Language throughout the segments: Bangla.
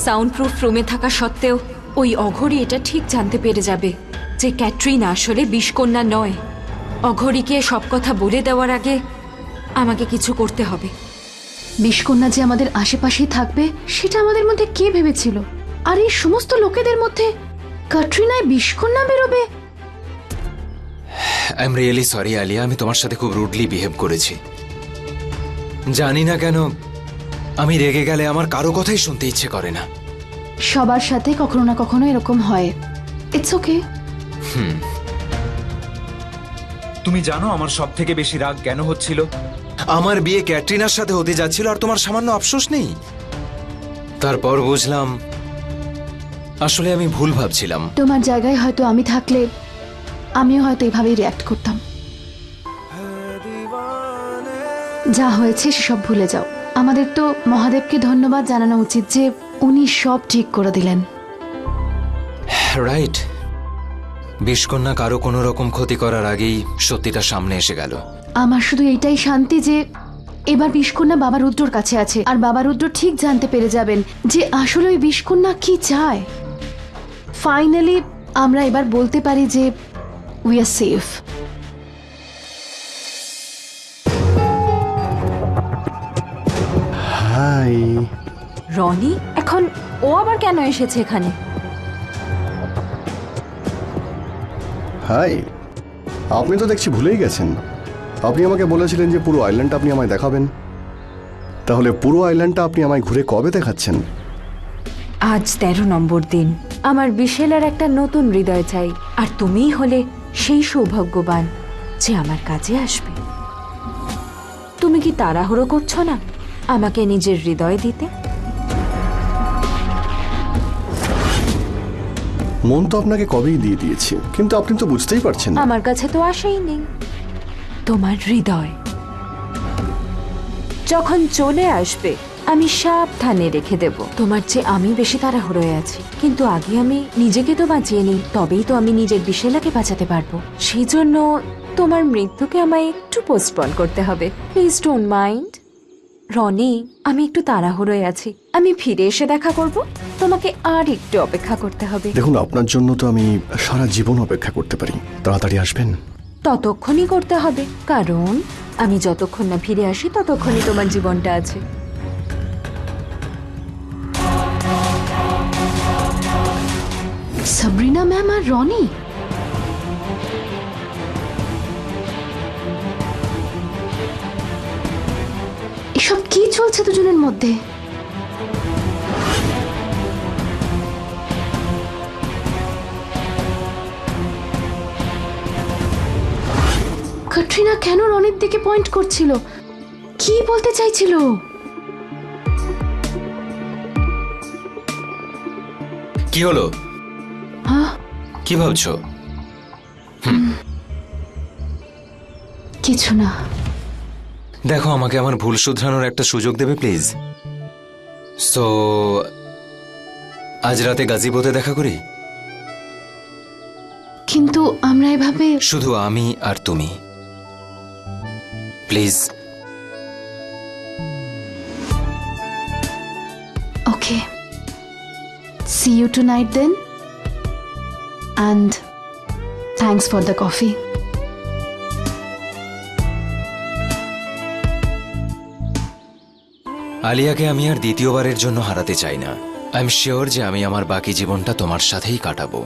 সাউন্ড প্রুফ রুমে থাকা সত্ত্বেও ওই অঘরী এটা ঠিক জানতে পেরে যাবে যে ক্যাটরিনা আসলে বিষকন্যা নয়। অঘরীকে সব কথা বলে দেওয়ার আগে আমাকে কিছু করতে হবে। বিষকন্যা যে আমাদের আশেপাশেই থাকবে সেটা আমাদের মধ্যে কে ভেবেছিল? আর এই সমস্ত লোকেদের মধ্যে ক্যাটরিনায় বিষকন্যা বেরোবে? I am really sorry Alia, আমি তোমার সাথে খুব রুডলি বিহেভ করেছি। জানি না কেন আমি রেগে গেলে আমার কারো কথাই শুনতে ইচ্ছে করে না। সবার সাথে কখনো না কখনো এরকম হয়। It's okay. তুমি জানো আমার সব থেকে বেশি রাগ কেন হচ্ছিল? আমার বিয়ে ক্যাটরিনার সাথে হতে যাচ্ছিল আর তোমার সামান্য আফসোস নেই। তারপর বুঝলাম আসলে আমি ভুল ভাবছিলাম। তোমার জায়গায় হয়তো আমি থাকলে আমিও হয়তো এভাবেই রিঅ্যাক্ট করতাম। যা হয়েছে সেসব ভুলে যাও। আমাদের তো মহাদেবকে ধন্যবাদ জানানো উচিত যে উনি সব ঠিক করে দিলেন। রাইট। বিষকন্যা কারো কোনো রকম ক্ষতি করার আগেই সত্যিটা সামনে এসে গেল। আমার শুধু এইটাই শান্তি যে এবার বিষকন্যা বাবা রুদ্রর কাছে আছে, আর বাবা রুদ্র ঠিক জানতে পেরে যাবেন যে আসলে ওই বিষকন্যা কি চায়। ফাইনালি আমরা এবার বলতে পারি যে we are safe. Hi Rony, এখন ও আবার কেন এসেছে এখানে? হাই, আপনি তো দেখছি ভুলেই গেছেন। আপনি আমাকে বলেছিলেন যে পুরো আইল্যান্ডটা আপনি আমায় দেখাবেন। তাহলে পুরো আইল্যান্ডটা আপনি আমায় ঘুরে কবে দেখাচ্ছেন? আজ 13 নম্বর দিন। আমার বিশেলার একটা নতুন হৃদয় চাই, আর তুমিই হলে সেই সৌভাগ্যবান যে আমার কাজে আসবে। তুমি কি তাড়াহুড়ো করছো না আমাকে নিজের হৃদয় দিতে? মন তো আপনাকে কবেই দিয়ে দিয়েছি, কিন্তু আপনি তো বুঝতেই পারছেন না। আমার কাছে তো আশাই নেই। তোমার হৃদয় যখন চলে আসবে আমি সাবধানে রেখে দেব। তোমার চেয়ে আমি বেশি তাড়াহুড়োয় আছি, কিন্তু আগে আমি নিজেকে তো বাঁচিয়ে নিই, তবেই তো আমি নিজের বিশেলাকে বাঁচাতে পারবো। সেই জন্য তোমার মৃত্যুকে আমায় একটু পোস্টপন করতে হবে। Please don't mind. রনি, আমি একটু তাড়াহুড়োয় আছি, আমি ফিরে এসে দেখা করব। তোমাকে আর একটু অপেক্ষা করতে হবে। দেখুন, আপনার জন্য তো আমি সারা জীবন অপেক্ষা করতে পারি। তাড়াতাড়ি আসবেন। ততক্ষণই করতে হবে, কারণ আমি যতক্ষণ না ফিরে আসি ততক্ষণই তোমার জীবনটা আছে। সাবরিনা ম্যাম আর রনি, এসব কি চলছে দুজনের মধ্যে? ক্যাটরিনা কেন রনির দিকে পয়েন্ট করছিল? কি বলতে চাইছিল? কি হলো? কি ভাবছো? কিছু না। দেখো, আমাকে আমার ভুল শুধরানোর একটা সুযোগ দেবে প্লিজ? সো আজ রাতে গাজিবোতে দেখা করি। কিন্তু আমরা এভাবে শুধু আমি আর তুমি, please. Okay, see you tonight then, and thanks for the coffee. আলিয়াকে আমি আর দ্বিতীয়বারের জন্য হারাতে চাই না। আই এম শিওর যে আমি আমার বাকি জীবনটা তোমার সাথেই কাটাবো।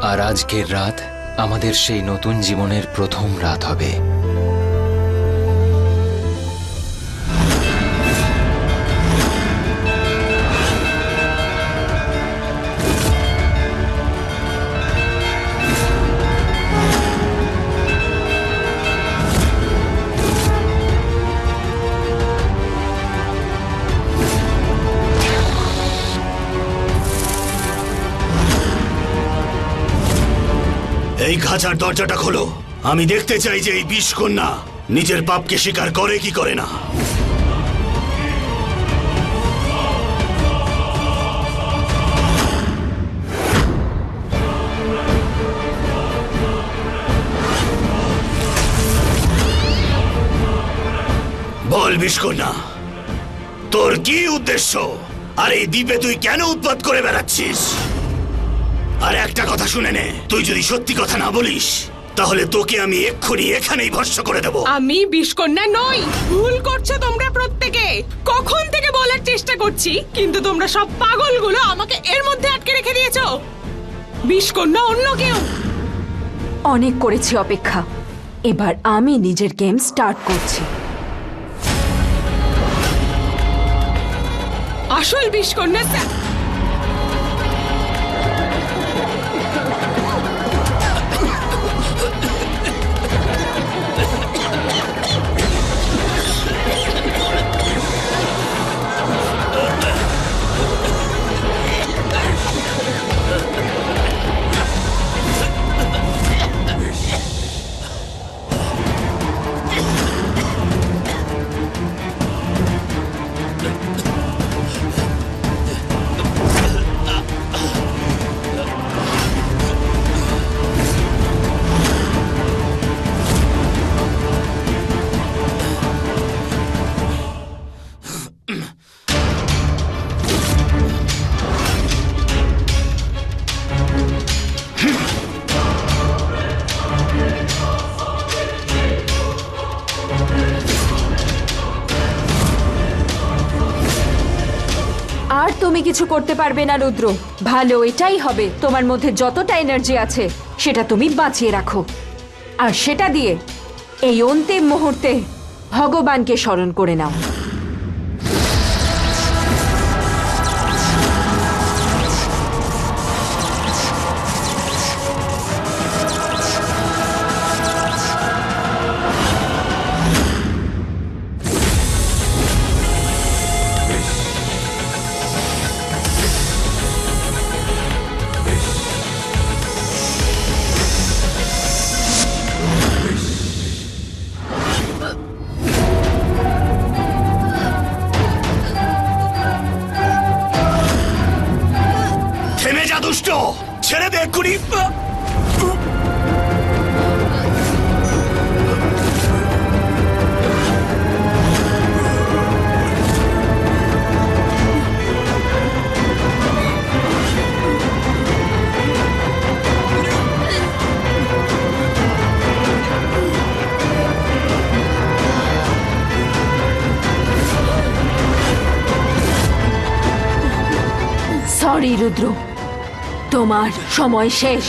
আর আজকের রাত আমাদের সেই নতুন জীবনের প্রথম রাত হবে। এই খাঁচার দরজাটা খোলো। আমি দেখতে চাই যে এই বিষকন্যা নিজের পাপকে স্বীকার করে কি করে না। বিষ্কন্যা, তোর কি উদ্দেশ্য? আর এই দ্বীপে তুই কেন উৎপাত করে বেড়াচ্ছিস? আর একটা কথা শুনে নে, তুই যদি সত্যি কথা না বলিস তাহলে তোকে আমি এক্ষুনি এখানেই ভস্ম করে দেব। আমি বিষকন্যা নই। ভুল করছো তোমরা প্রত্যেকে। কখন থেকে বলার চেষ্টা করছি, কিন্তু তোমরা সব পাগলগুলো আমাকে এর মধ্যে আটকে রেখে দিয়েছো। বিষকন্যা অন্য কেউ। অনেক করেছি অপেক্ষা, এবার আমি নিজের গেম স্টার্ট করছি। আসল বিষকন্যা আর তুমি কিছু করতে পারবে না রুদ্র। ভালো এটাই হবে, তোমার মধ্যে যতটা এনার্জি আছে সেটা তুমি বাঁচিয়ে রাখো, আর সেটা দিয়ে এই অন্তিম মুহূর্তে ভগবানকে স্মরণ করে নাও। থেমে যা দুষ্ট, ছেড়ে দে এক্ষুনি। সরি রুদ্র, তোমার সময় শেষ।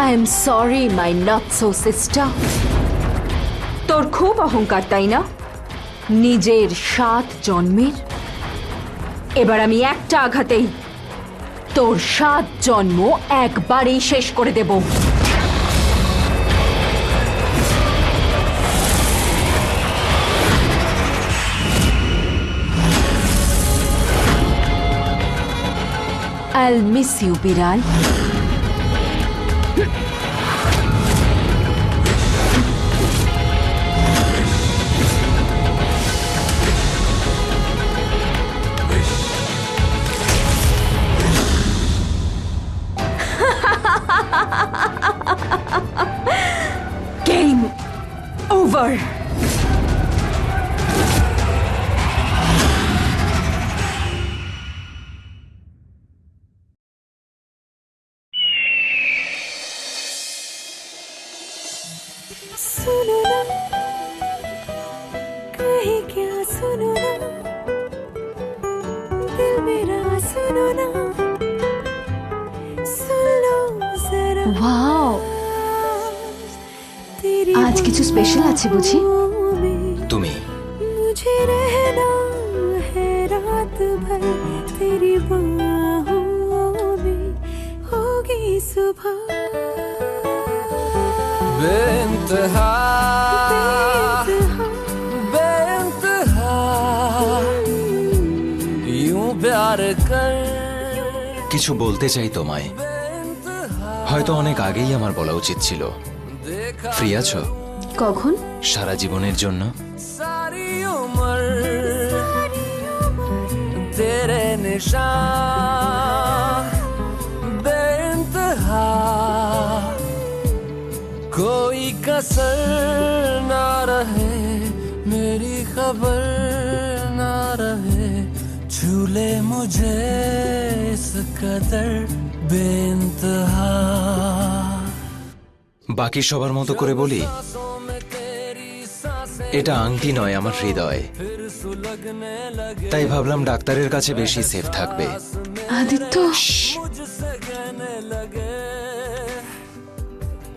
I am sorry, my not so sister. তোর খুব অহংকার তাই না, নিজের 7 জন্মের? এবার আমি একটা আঘাতেই তোর 7 জন্ম একবারেই শেষ করে দেব। I'll miss you, বিড়াল। Game over. सुनो ना, कहे क्या सुनो ना, दिल मेरा सुनो ना, सुन लो जरा। ওয়াও, तेरी আজ কিছু স্পেশাল আছে বুঝি? बाहों में তুমি मुझे रहना है रात भर, तेरी बाहों में होगी सुबह। बेइंतहा बेइंतहा यूं प्यार कर। কিছু বলতে চাই তোমায়, হয়তো অনেক আগেই আমার বলা উচিত ছিল। ফ্রি আছো কখন? সারা জীবনের জন্য? सारी उम्र परेशान बेइंतहा कोई कसर ना रहे मेरी खबर ना रहे झूले मुझे इस कदर बेइंतहा বাকি সবার মতো করে বলি, এটা আংটি নয়, আমার হৃদয়। তাই ভাবলাম ডাক্তারের কাছে বেশি সেফ থাকবে। আদিত্য,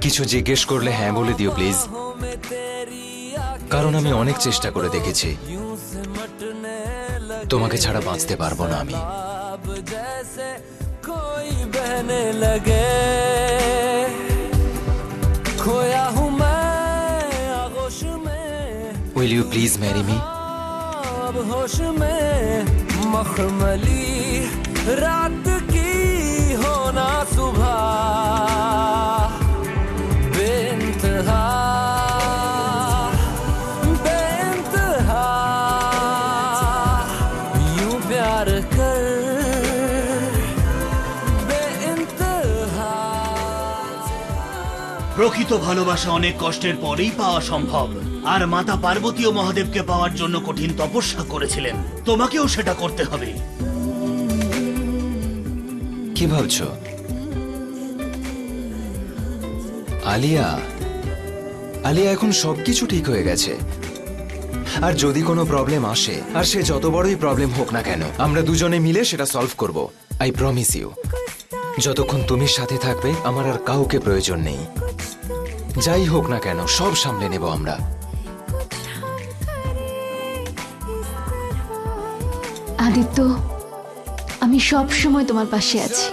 কিছু জিজ্ঞেস করলে হ্যাঁ বলে দিও প্লিজ, কারণ আমি অনেক চেষ্টা করে দেখেছি, তোমাকে ছাড়া বাঁচতে পারবো না আমি। बहने लगे खोया हूँ मैं आगोश में Will you please marry me? अब होश में मखमली रात की होना सुबह बेइंतहा बेइंतहा यूं प्यार कर প্রকৃত ভালোবাসা অনেক কষ্টের পরেই পাওয়া সম্ভব, আর মাতা পার্বতী ও মহাদেবকে পাওয়ার জন্য কঠিন তপস্যা করেছিলেন। তোমাকেও সেটা করতে হবে। কি ভাবছো? আলিয়া আলিয়া এখন সবকিছু ঠিক হয়ে গেছে, আর যদি কোনো প্রবলেম আসে, আর সে যত বড়ই প্রবলেম হোক না কেন, আমরা দুজনে মিলে সেটা সলভ করব। I promise you. যতক্ষণ তুমি সাথে থাকবে আমার আর কাউকে প্রয়োজন নেই। যাই হোক না কেন সব সামলে নেব আমরা। আদিত্য, আমি সব সময় তোমার পাশে আছি।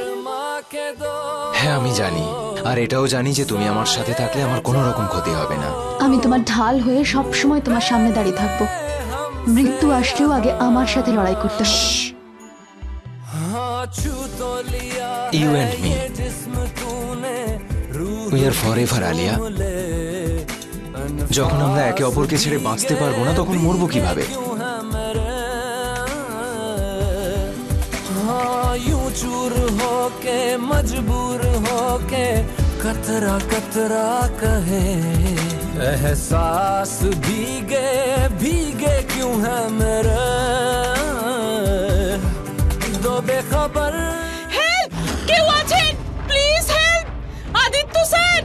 হ্যাঁ আমি জানি, আর এটাও জানি যে তুমি আমার সাথে থাকলে আমার কোনো রকম ক্ষতি হবে না। আমি তোমার ঢাল হয়ে সব সময় তোমার সামনে দাঁড়িয়ে থাকবো। মৃত্যু আসলেও আগে আমার সাথে লড়াই করতে হবে। You and me, we are forever, Alia. যখন আমরা একে অপরকে ছেড়ে বাঁচতে পারবো না, তখন মরবো কিভাবে? यूं चूर होके मजबूर होके कतरा कतरा कहे एहसास भीगे भीगे क्यों है मेरे दो बेखबर। হেল্প! কেউ আছেন? Please help! আদিত্য স্যার!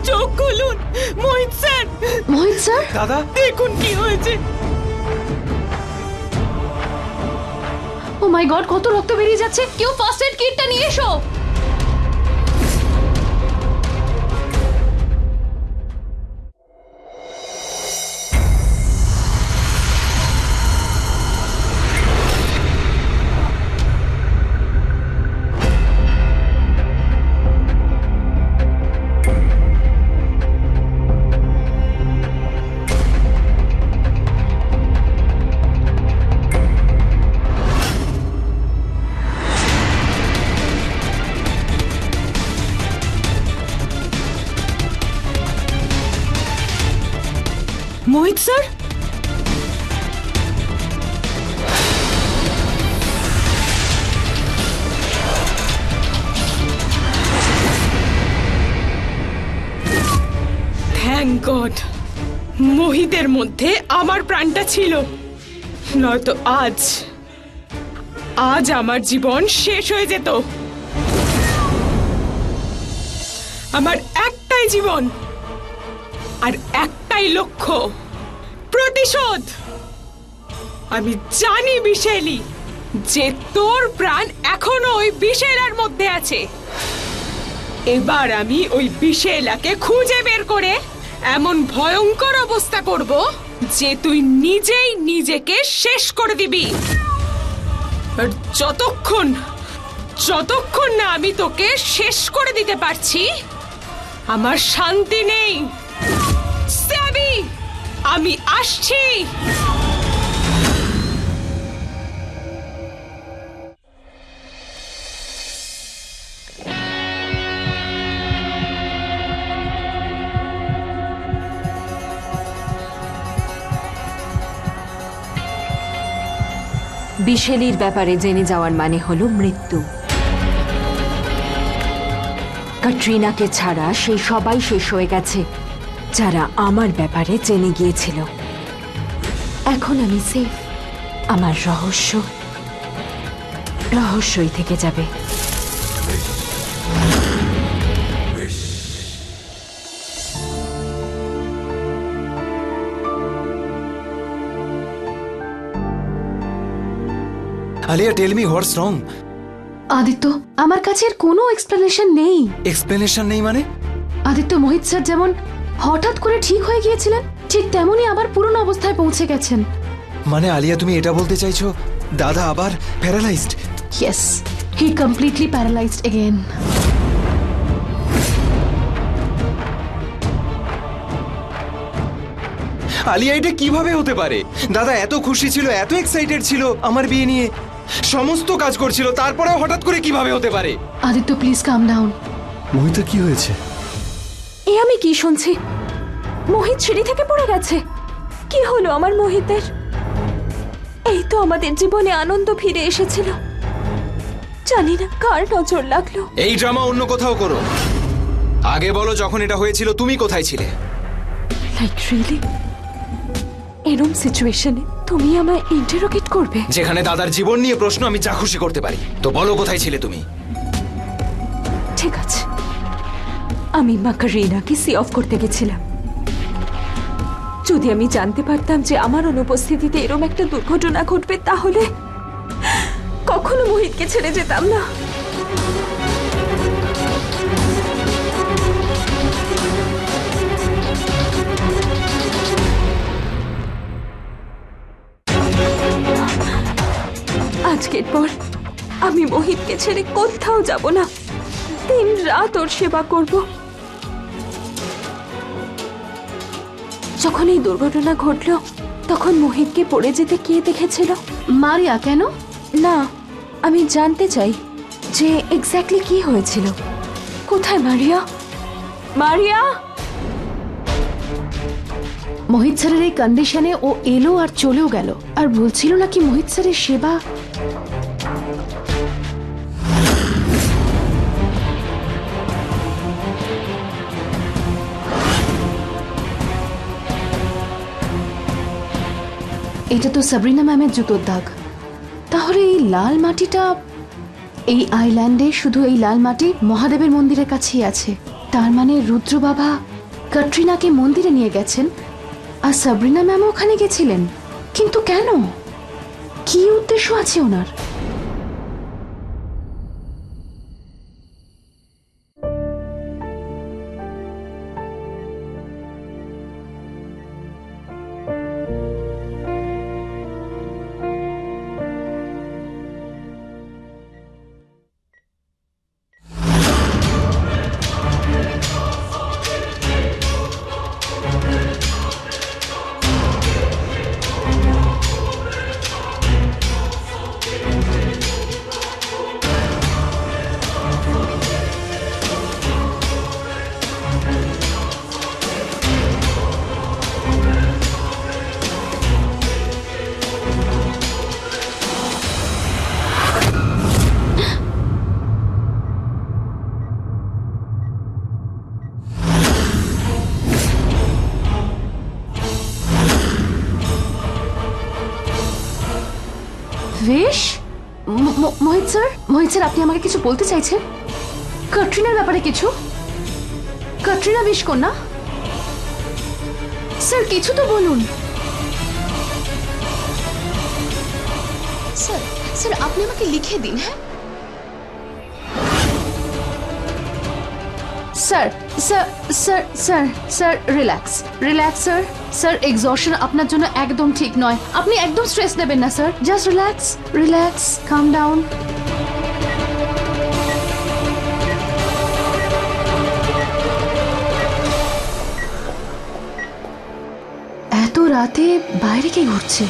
চোখ খুলুন! মোহিত স্যার! মোহিত স্যার, দাদা, দেখুন কি হয়েছে! ও মাই গড, কত রক্ত বেরিয়ে যাচ্ছে! কেউ ফার্স্ট এড কিটটা নিয়ে এসো। মোহিত স্যার! থ্যাংক গড মোহিতের মধ্যে আমার প্রাণটা ছিল, নয়তো আজ আমার জীবন শেষ হয়ে যেত। আমার একটাই জীবন আর একটাই লক্ষ্য, প্রতিশোধ। আমি জানি বিশেলি যে তোর প্রাণ এখনো ওই বিশেলার মধ্যে আছে। এবার আমি ওই বিশেলাকে খুঁজে বের করে এমন ভয়ঙ্কর অবস্থা করব যে তুই নিজেই নিজেকে শেষ করে দিবি। আর যতক্ষণ না আমি তোকে শেষ করে দিতে পারছি, আমার শান্তি নেই। সেবি, আমি আসছি। বিশেলির ব্যাপারে জেনে যাওয়ার মানে হলো মৃত্যু। ক্যাটরিনাকে ছাড়া সেই সবাই শেষ হয়ে গেছে যারা আমার ব্যাপারে জেনে গিয়েছিল। এখন আমি সেফ। আমার রহস্য রহস্যই থেকে যাবে। আলিয়া, টেল মি হোয়াটস রং। আদিত্য, আমার কাছে এর কোনো এক্সপ্লেনেশন নেই। এক্সপ্লেনেশন নেই মানে? আদিত্য, মোহিত স্যার যেমন হঠাৎ করে ঠিক হয়ে গিয়েছিলেন, ঠিক তেমনই আবার পুরনো অবস্থায় পৌঁছে গেছেন। মানে আলিয়া, তুমি এটা বলতে চাইছো দাদা আবার paralysed? Yes, he completely paralysed again. Alia, এটা কিভাবে হতে পারে? দাদা এত খুশি ছিল, এত এক্সাইটেড ছিল আমার বিয়ে নিয়ে, সমস্ত কাজ করছিল, তারপরেও হঠাৎ করে কিভাবে হতে পারে? Aditya, please calm down. মোহিতের কি হয়েছে? এ আমি কি শুনছি? মোহিত সিঁড়ি থেকে পড়ে গেছে? কি হলো আমার মোহিতের? এই তো আমাদের জীবনে আনন্দ ফিরে এসেছিল। জানি না কার নজর লাগলো। এই ড্রামা অন্য কোথাও করো। আগে বলো, যখন এটা হয়েছিল তুমি কোথায় ছিলে? Like really? এরম সিচুয়েশনে তুমি আমায় ইন্টারোগেট করবে? যেখানে দাদার জীবন নিয়ে প্রশ্ন আমি যা খুশি করতে পারি, তো বলো কোথায় ছিলে তুমি? ঠিক আছে, আমি মা কারিনাকে সি অফ করতে গেছিলাম। যদি আমি জানতে পারতাম যে আমার অনুপস্থিতিতে এরম একটা দুর্ঘটনা ঘটবে, তাহলে কখনো মোহিতকে ছেড়ে যেতাম না। আজকের পর আমি মোহিতকে ছেড়ে কোথাও যাব না। দিন রাত ওর সেবা করব। যখন এই দুর্ঘটনা ঘটলো, তখন মোহিতকে পড়ে যেতে কে দেখেছিল? মারিয়া। কেন? না, আমি জানতে চাই যে এক্স্যাক্টলি কি হয়েছিল। কোথায় মারিয়া? মারিয়া! মোহিত স্যারের এই কন্ডিশনে ও এলো আর চলেও গেল, আর বলছিল নাকি মোহিত স্যারের সেবা। এটা তো সাবরিনা ম্যামের জুতোর দাগ। তাহলে এই লাল মাটিটা, এই আইল্যান্ডে শুধু এই লাল মাটি মহাদেবের মন্দিরের কাছেই আছে। তার মানে রুদ্র বাবা ক্যাটরিনাকে মন্দিরে নিয়ে গেছেন, আর সাবরিনা ম্যামও ওখানে গেছিলেন। কিন্তু কেন? কি উদ্দেশ্য আছে ওনার? বেশ, মোহিত স্যার, আপনি আমাকে কিছু বলতে চাইছেন? ক্যাটরিনার ব্যাপারে কিছু? ক্যাটরিনা বিশকন্যা? স্যার কিছু তো বলুন। স্যার আপনি আমাকে লিখে দিন। হ্যাঁ sir, sir sir sir sir relax relax sir. Sir exhaustion আপনার জন্য একদম ঠিক নয়। আপনি একদম স্ট্রেস নেবেন না স্যার। জাস্ট রিল্যাক্স রিল্যাক্স, কাম ডাউন। এত রাতে বাইরে কে ঘুরছে?